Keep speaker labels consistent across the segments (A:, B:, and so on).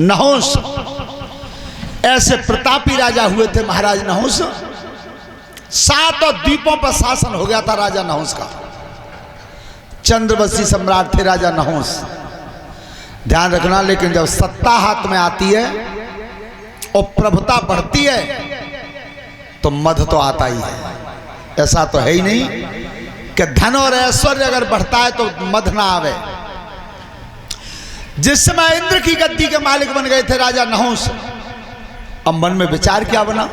A: नहुस। ऐसे प्रतापी राजा हुए थे महाराज नहुस। 7 द्वीपों पर शासन हो गया था राजा नहुस का। चंद्रवंशी सम्राट थे राजा नहुस। ध्यान रखना, लेकिन जब सत्ता हाथ में आती है और प्रभुता बढ़ती है तो मध तो आता ही है। ऐसा तो है ही नहीं कि धन और ऐश्वर्य अगर बढ़ता है तो मध ना आवे। जिस समय इंद्र की गद्दी के मालिक बन गए थे राजा नहुस, अब मन में विचार क्या बना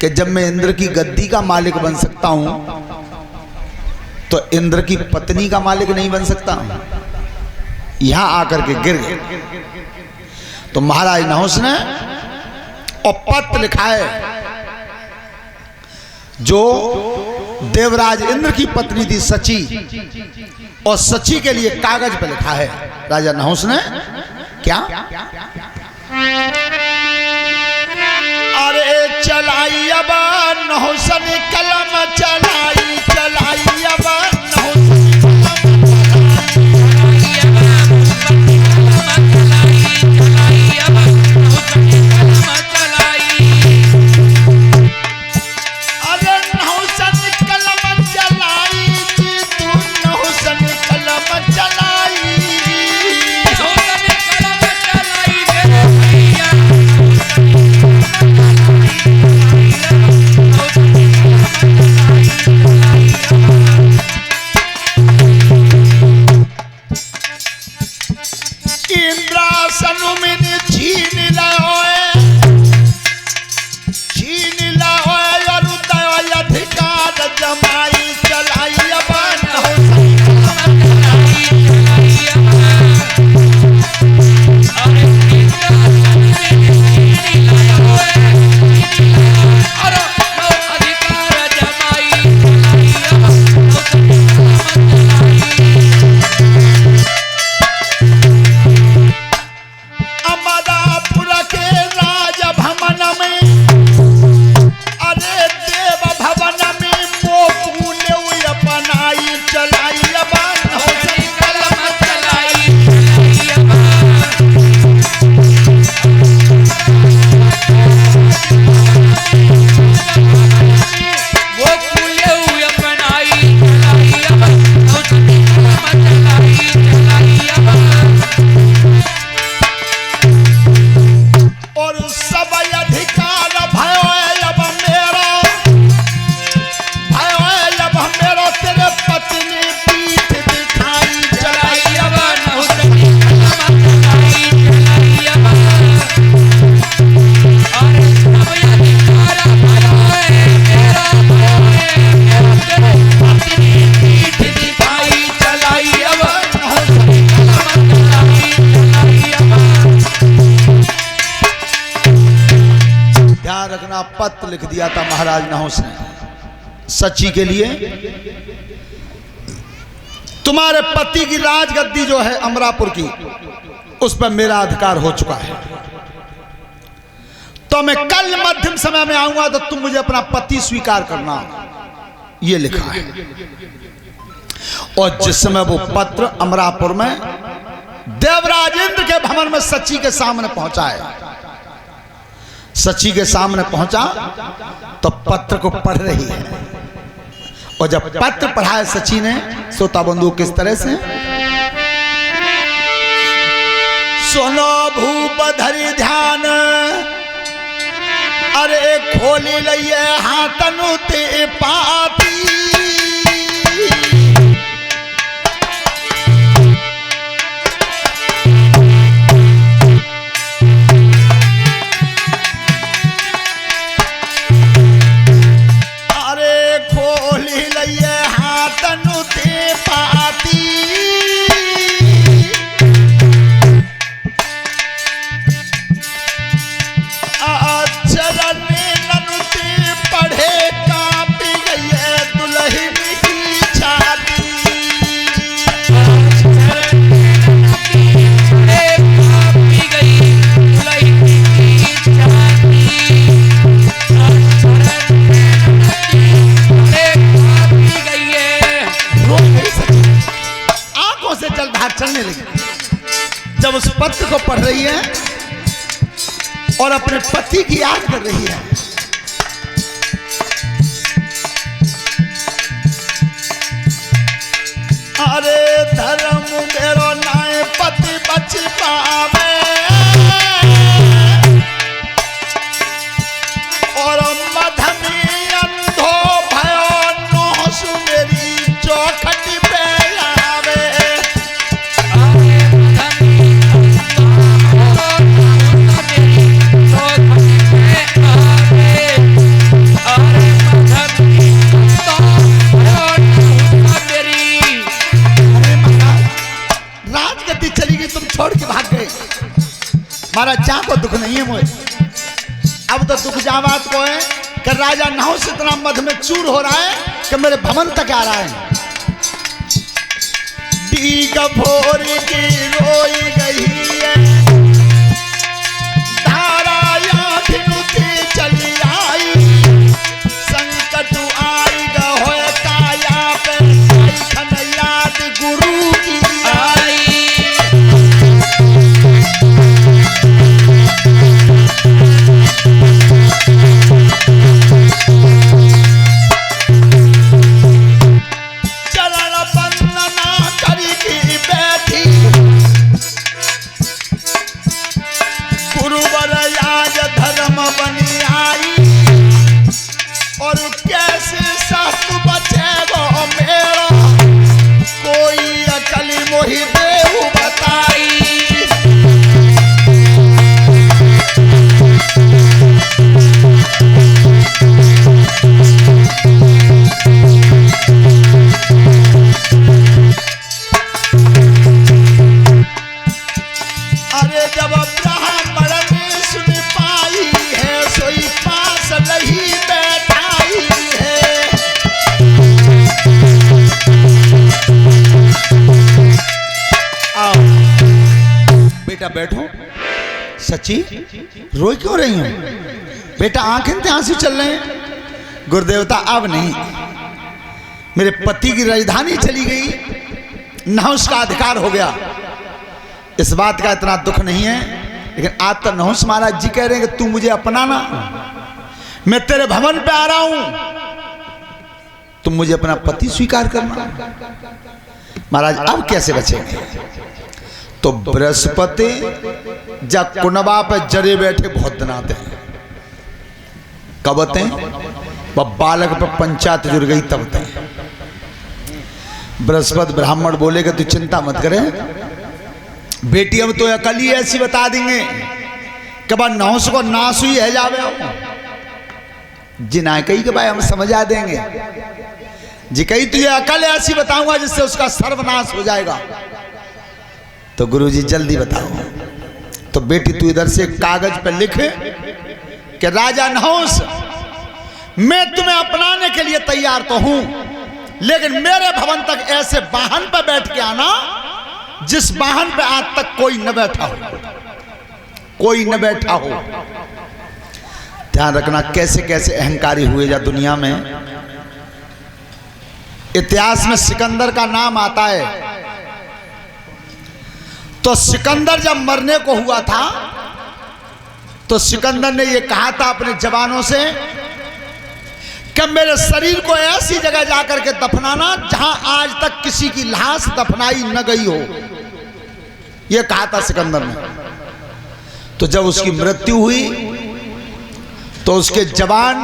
A: कि जब मैं इंद्र की गद्दी का मालिक बन सकता हूं तो इंद्र की पत्नी का मालिक नहीं बन सकता। यहां आकर के गिर गए। तो महाराज नहुस ने और पत्र लिखा है, जो देवराज इंद्र की पत्नी थी सची, और सची के लिए कागज पर लिखा है राजा नहुस ने क्या, अरे चलाई अब नहुस ने कलम चलाई, चलाई अब नहुस पत्र लिख दिया था महाराज नहुस ने सची के लिए, तुम्हारे पति की राजगद्दी जो है अमरापुर की, उस पर मेरा अधिकार हो चुका है। तो मैं कल मध्यम समय में आऊंगा तो तुम मुझे अपना पति स्वीकार करना, ये लिखा है। और जिस समय वो पत्र अमरापुर में देवराज इंद्र के भवन में सची के सामने पहुंचा है, सची के सामने पहुंचा तो पत्र को पढ़ रही है। और जब पत्र पढ़ा है सची ने, सोता बंधु किस तरह से, सुनो भूप धरि ध्यान, अरे खोली लइए हाथनु ते पाती, पढ़े का जब उस पत्र को पढ़ रही है और अपने पति की याद कर रही है, अरे धर्म मेरो नाय पति बच पावे और मधमी अंधो भयो नोस मेरी चौखट पे आवे। राजगद्दी चली गई, तुम छोड़ के भाग गए। महाराज जा को दुख नहीं है मुझे, अब तो दुख जावात को है कि राजा नहुष इतना मध में चूर हो रहा है कि मेरे भवन तक आ रहा है। डीग भोर की रोई गई है, धाराया धिनुती चली आई, संकट आई गए काया पे, खन याद गुरु की आई। बेटा बैठो। सची रोई क्यों रही हूं बेटा? आंखें से आंसू चल रहे हैं। गुरुदेवता अब नहीं, मेरे पति की राजधानी चली गई, नहुष का अधिकार हो गया। इस बात का इतना दुख नहीं है, लेकिन आज तो नहुष महाराज जी कह रहे हैं कि तू मुझे अपनाना, मैं तेरे भवन पे आ रहा हूं, तुम मुझे अपना पति स्वीकार करना। महाराज अब कैसे बचेंगे? तो बृहस्पति जब कुनबा पे जरे बैठे बहुत दिनाते हैं, कब होते हैं? वह बालक पर पंचायत जुड़ गई तब होते हैं। बृहस्पति ब्राह्मण बोले कि तू चिंता मत करे बेटी, हम तो अकल ही ऐसी बता देंगे कि बा नहुष को नाश हुई है जावे जिना कही कि भाई हम समझा देंगे जी, कही तुझे अकल ऐसी बताऊंगा जिससे उसका सर्वनाश हो जाएगा। तो गुरुजी जल्दी बताओ। तो बेटी तू इधर से कागज पर लिख कि राजा नहुष, मैं तुम्हें अपनाने के लिए तैयार तो हूं, लेकिन मेरे भवन तक ऐसे वाहन पर बैठ के आना जिस वाहन पे आज तक कोई न बैठा हो, कोई न बैठा हो। ध्यान रखना कैसे कैसे अहंकारी हुए जा दुनिया में। इतिहास में सिकंदर का नाम आता है। तो सिकंदर जब मरने को हुआ था तो सिकंदर ने यह कहा था अपने जवानों से कि मेरे शरीर को ऐसी जगह जाकर के दफनाना जहां आज तक किसी की लाश दफनाई न गई हो, यह कहा था सिकंदर ने। तो जब उसकी मृत्यु हुई तो उसके जवान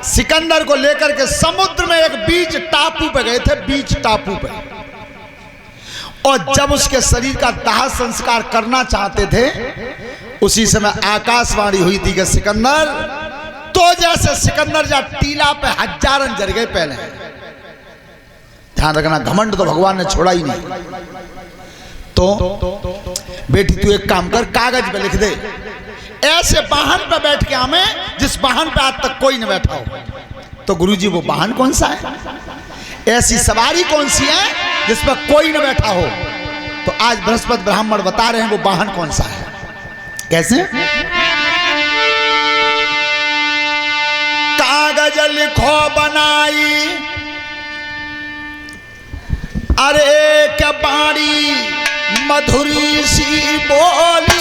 A: सिकंदर को लेकर के समुद्र में एक बीच टापू पे गए थे, बीच टापू पे। और जब उसके शरीर का दाह संस्कार करना चाहते थे, उसी समय आकाशवाणी हुई थी कि सिकंदर, तो जैसे सिकंदर जा टीला पे हजारन जर गए पहले। ध्यान रखना, घमंड तो भगवान ने छोड़ा ही नहीं। तो बेटी तू एक काम कर, कागज पे लिख दे ऐसे वाहन पे बैठ के हमें जिस वाहन पे आज तक कोई न बैठा हो। तो गुरुजी वो वाहन कौन सा है, ऐसी सवारी कौन सी है जिस पर कोई न बैठा हो? तो आज बृहस्पति ब्राह्मण बता रहे हैं वो वाहन कौन सा है। कैसे? कागज लिखो बनाई, अरे क्या बाड़ी मधुरी सी बोली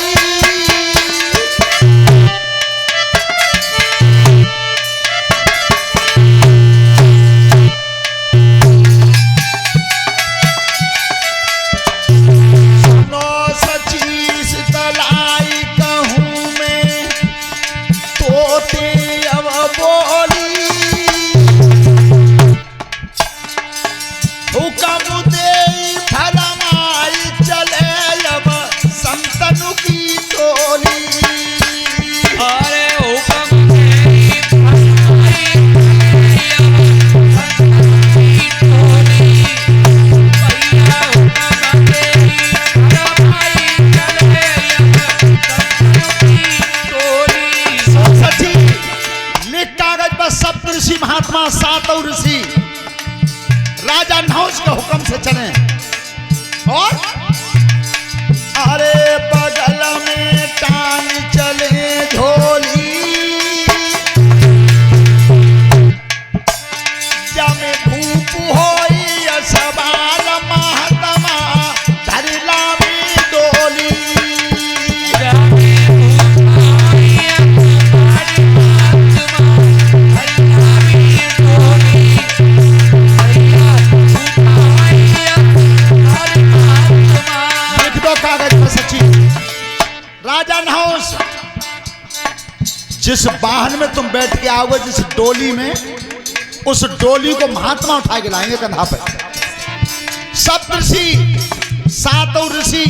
A: महात्मा सात और ऋषि राजा नहुष के हुक्म से चले और अरे बगल में टांग चले झोली जब धूप होई सवाल महात्मा धरला में डोली राजा नहुष जिस वाहन में तुम बैठ के आओगे जिस डोली में उस डोली को महात्मा उठा के लाएंगे कंधा पे सप्तऋषि सात और ऋषि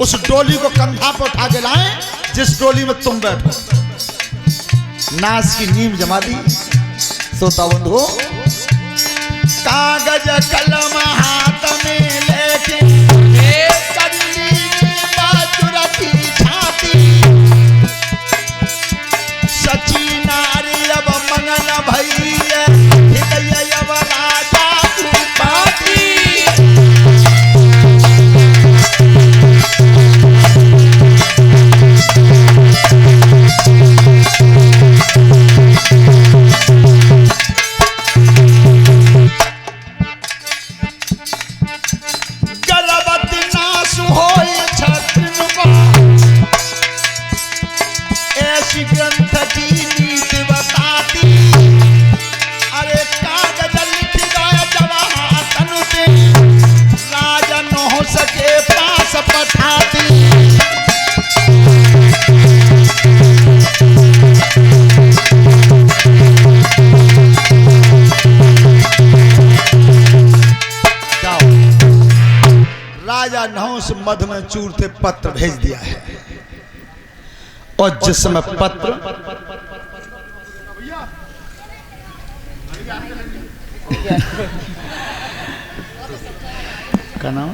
A: उस डोली को कंधा पे उठा के लाएं जिस डोली में तुम बैठो नाश की नींव जमा दी सोता बंधु कागज कलम हाथ में लेके ग्रंथ की नीति बताती अरे कागज लिख गया जवाहर पे राजा नहुष के पास पठाती राजा नहुष मध में चूर थे पत्र भेज दिया है और जिस समय पत्र का नाम